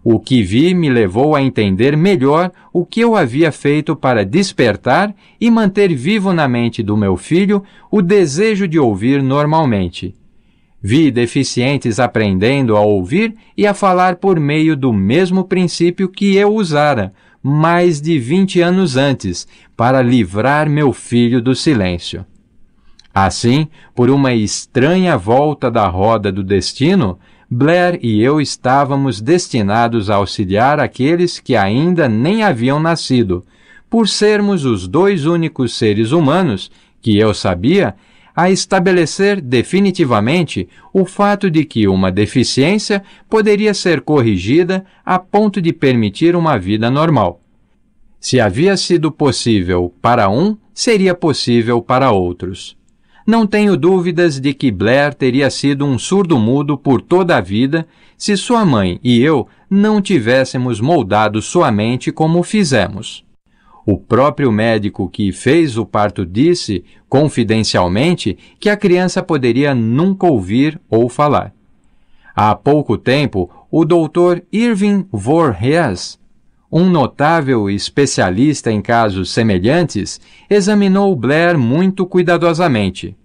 O que vi me levou a entender melhor o que eu havia feito para despertar e manter vivo na mente do meu filho o desejo de ouvir normalmente. Vi deficientes aprendendo a ouvir e a falar por meio do mesmo princípio que eu usara, mais de 20 anos antes, para livrar meu filho do silêncio. Assim, por uma estranha volta da roda do destino, Blair e eu estávamos destinados a auxiliar aqueles que ainda nem haviam nascido, por sermos os 2 únicos seres humanos, que eu sabia, a estabelecer definitivamente o fato de que uma deficiência poderia ser corrigida a ponto de permitir uma vida normal. Se havia sido possível para um, seria possível para outros. Não tenho dúvidas de que Blair teria sido um surdo-mudo por toda a vida se sua mãe e eu não tivéssemos moldado sua mente como fizemos. O próprio médico que fez o parto disse, confidencialmente, que a criança poderia nunca ouvir ou falar. Há pouco tempo, o Dr. Irving Voorhees, um notável especialista em casos semelhantes, examinou Blair muito cuidadosamente.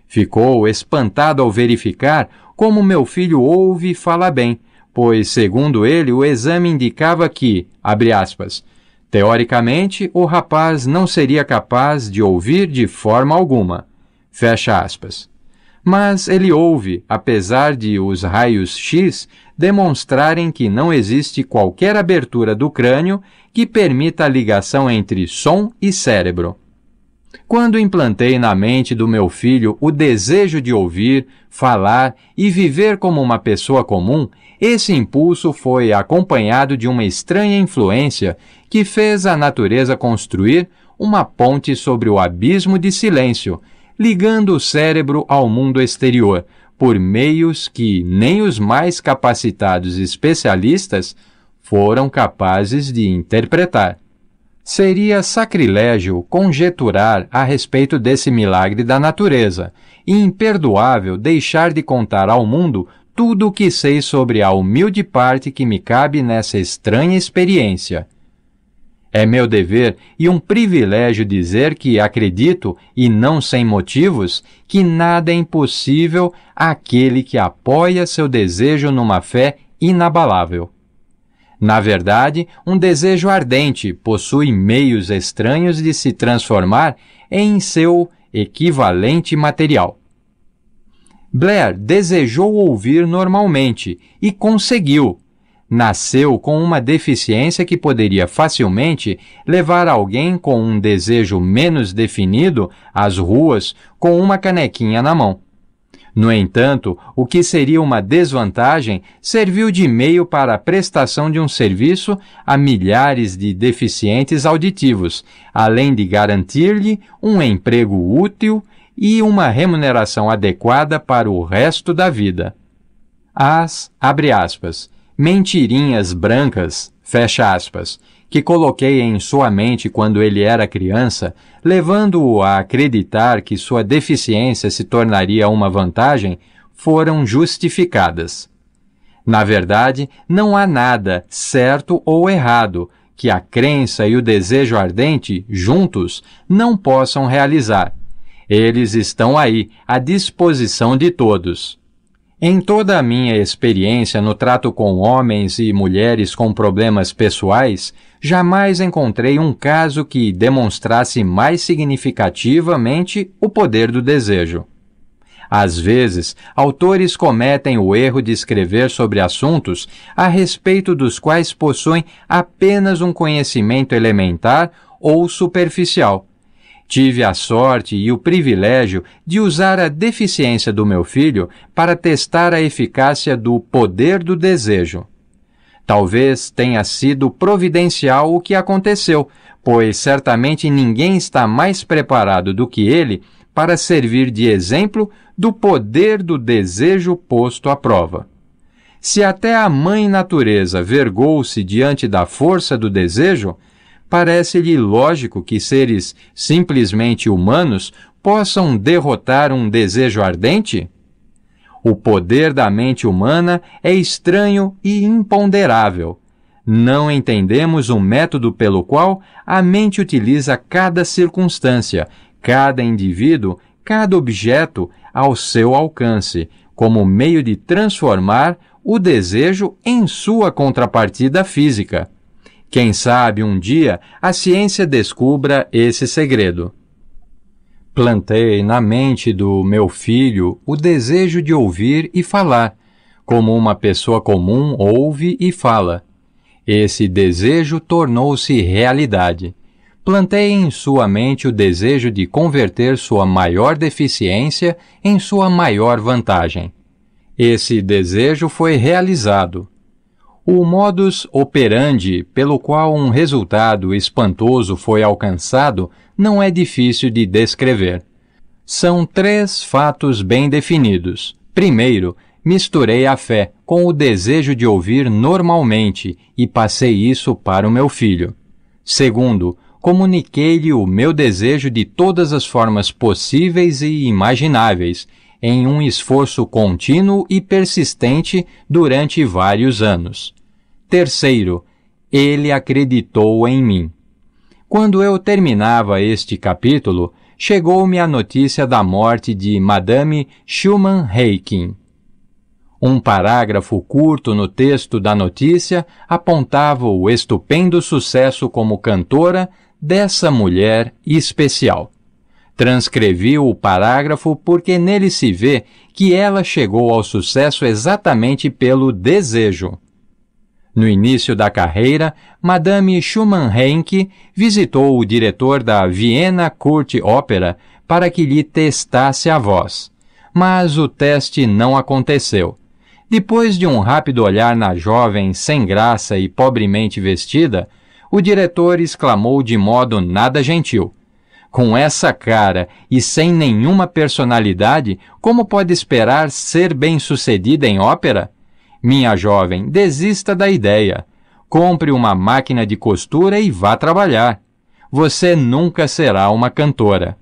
Ficou espantado ao verificar como meu filho ouve e fala bem, pois, segundo ele, o exame indicava que, abre aspas, teoricamente, o rapaz não seria capaz de ouvir de forma alguma, fecha aspas. Mas ele ouve, apesar de os raios X demonstrarem que não existe qualquer abertura do crânio que permita a ligação entre som e cérebro. Quando implantei na mente do meu filho o desejo de ouvir, falar e viver como uma pessoa comum, esse impulso foi acompanhado de uma estranha influência que fez a natureza construir uma ponte sobre o abismo de silêncio, ligando o cérebro ao mundo exterior, por meios que nem os mais capacitados especialistas, foram capazes de interpretar. Seria sacrilégio conjeturar a respeito desse milagre da natureza, e imperdoável deixar de contar ao mundo tudo o que sei sobre a humilde parte que me cabe nessa estranha experiência. É meu dever e um privilégio dizer que acredito, e não sem motivos, que nada é impossível àquele que apoia seu desejo numa fé inabalável. Na verdade, um desejo ardente possui meios estranhos de se transformar em seu equivalente material. Blair desejou ouvir normalmente e conseguiu. Nasceu com uma deficiência que poderia facilmente levar alguém com um desejo menos definido às ruas com uma canequinha na mão. No entanto, o que seria uma desvantagem serviu de meio para a prestação de um serviço a milhares de deficientes auditivos, além de garantir-lhe um emprego útil e uma remuneração adequada para o resto da vida. As, abre aspas, mentirinhas brancas, fecha aspas, que coloquei em sua mente quando ele era criança, levando-o a acreditar que sua deficiência se tornaria uma vantagem, foram justificadas. Na verdade, não há nada, certo ou errado, que a crença e o desejo ardente, juntos, não possam realizar. Eles estão aí, à disposição de todos. Em toda a minha experiência no trato com homens e mulheres com problemas pessoais, jamais encontrei um caso que demonstrasse mais significativamente o poder do desejo. Às vezes, autores cometem o erro de escrever sobre assuntos a respeito dos quais possuem apenas um conhecimento elementar ou superficial. Tive a sorte e o privilégio de usar a deficiência do meu filho para testar a eficácia do poder do desejo. Talvez tenha sido providencial o que aconteceu, pois certamente ninguém está mais preparado do que ele para servir de exemplo do poder do desejo posto à prova. Se até a mãe natureza vergou-se diante da força do desejo, parece-lhe lógico que seres simplesmente humanos possam derrotar um desejo ardente? O poder da mente humana é estranho e imponderável. Não entendemos o método pelo qual a mente utiliza cada circunstância, cada indivíduo, cada objeto ao seu alcance, como meio de transformar o desejo em sua contrapartida física. Quem sabe um dia a ciência descubra esse segredo. Plantei na mente do meu filho o desejo de ouvir e falar, como uma pessoa comum ouve e fala. Esse desejo tornou-se realidade. Plantei em sua mente o desejo de converter sua maior deficiência em sua maior vantagem. Esse desejo foi realizado. O modus operandi pelo qual um resultado espantoso foi alcançado não é difícil de descrever. São 3 fatos bem definidos. Primeiro, misturei a fé com o desejo de ouvir normalmente e passei isso para o meu filho. Segundo, comuniquei-lhe o meu desejo de todas as formas possíveis e imagináveis, em um esforço contínuo e persistente durante vários anos. Terceiro, ele acreditou em mim. Quando eu terminava este capítulo, chegou-me a notícia da morte de Madame Schumann-Heiking. Um parágrafo curto no texto da notícia apontava o estupendo sucesso como cantora dessa mulher especial. Transcrevi o parágrafo porque nele se vê que ela chegou ao sucesso exatamente pelo desejo. No início da carreira, Madame Schumann-Heink visitou o diretor da Vienna Court Opera para que lhe testasse a voz, mas o teste não aconteceu. Depois de um rápido olhar na jovem sem graça e pobremente vestida, o diretor exclamou de modo nada gentil: "Com essa cara e sem nenhuma personalidade, como pode esperar ser bem-sucedida em ópera? Minha jovem, desista da ideia. Compre uma máquina de costura e vá trabalhar. Você nunca será uma cantora.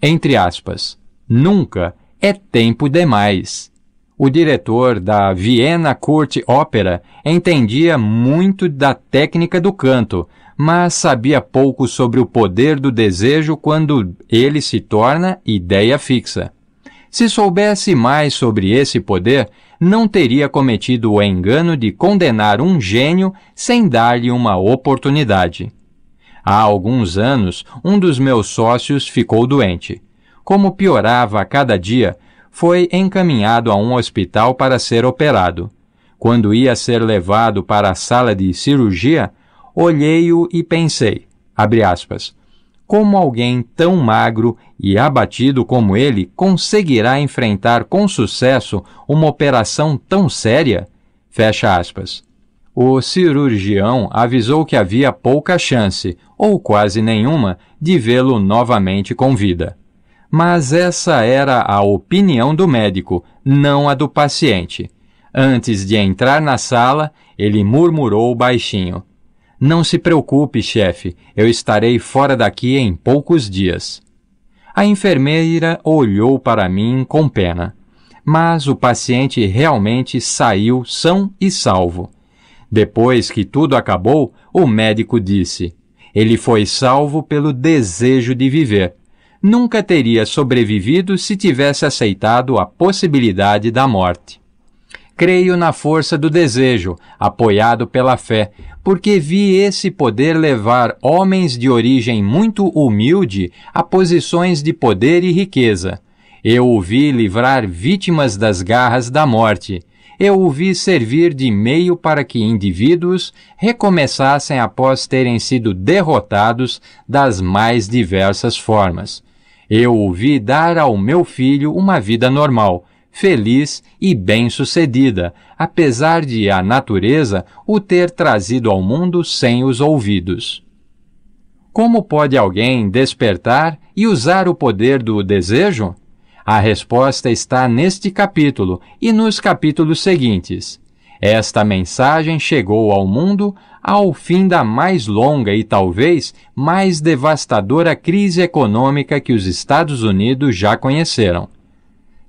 Entre aspas, nunca é tempo demais. O diretor da Vienna Court Opera entendia muito da técnica do canto, mas sabia pouco sobre o poder do desejo quando ele se torna ideia fixa. Se soubesse mais sobre esse poder, não teria cometido o engano de condenar um gênio sem dar-lhe uma oportunidade. Há alguns anos, um dos meus sócios ficou doente. Como piorava a cada dia, foi encaminhado a um hospital para ser operado. Quando ia ser levado para a sala de cirurgia, olhei-o e pensei, abre aspas, como alguém tão magro e abatido como ele conseguirá enfrentar com sucesso uma operação tão séria? Fecha aspas. O cirurgião avisou que havia pouca chance, ou quase nenhuma, de vê-lo novamente com vida. Mas essa era a opinião do médico, não a do paciente. Antes de entrar na sala, ele murmurou baixinho. Não se preocupe, chefe, eu estarei fora daqui em poucos dias. A enfermeira olhou para mim com pena. Mas o paciente realmente saiu são e salvo. Depois que tudo acabou, o médico disse, ele foi salvo pelo desejo de viver. Nunca teria sobrevivido se tivesse aceitado a possibilidade da morte. Creio na força do desejo, apoiado pela fé, porque vi esse poder levar homens de origem muito humilde a posições de poder e riqueza. Eu o vi livrar vítimas das garras da morte. Eu o vi servir de meio para que indivíduos recomeçassem após terem sido derrotados das mais diversas formas. Eu o vi dar ao meu filho uma vida normal, feliz e bem-sucedida, apesar de a natureza o ter trazido ao mundo sem os ouvidos. Como pode alguém despertar e usar o poder do desejo? A resposta está neste capítulo e nos capítulos seguintes. Esta mensagem chegou ao mundo ao fim da mais longa e talvez mais devastadora crise econômica que os Estados Unidos já conheceram.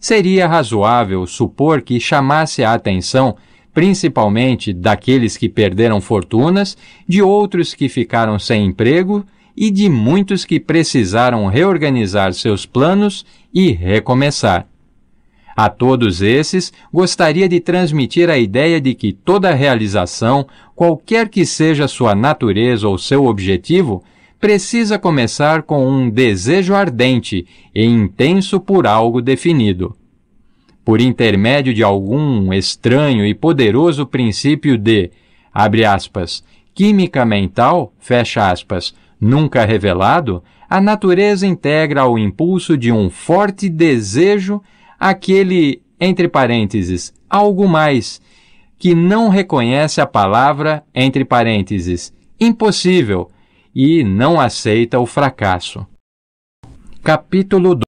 Seria razoável supor que chamasse a atenção principalmente daqueles que perderam fortunas, de outros que ficaram sem emprego e de muitos que precisaram reorganizar seus planos e recomeçar. A todos esses, gostaria de transmitir a ideia de que toda realização, qualquer que seja sua natureza ou seu objetivo, precisa começar com um desejo ardente e intenso por algo definido. Por intermédio de algum estranho e poderoso princípio de, abre aspas, química mental, fecha aspas, nunca revelado, a natureza integra ao impulso de um forte desejo aquele, entre parênteses, algo mais, que não reconhece a palavra, entre parênteses, impossível, e não aceita o fracasso. Capítulo 2.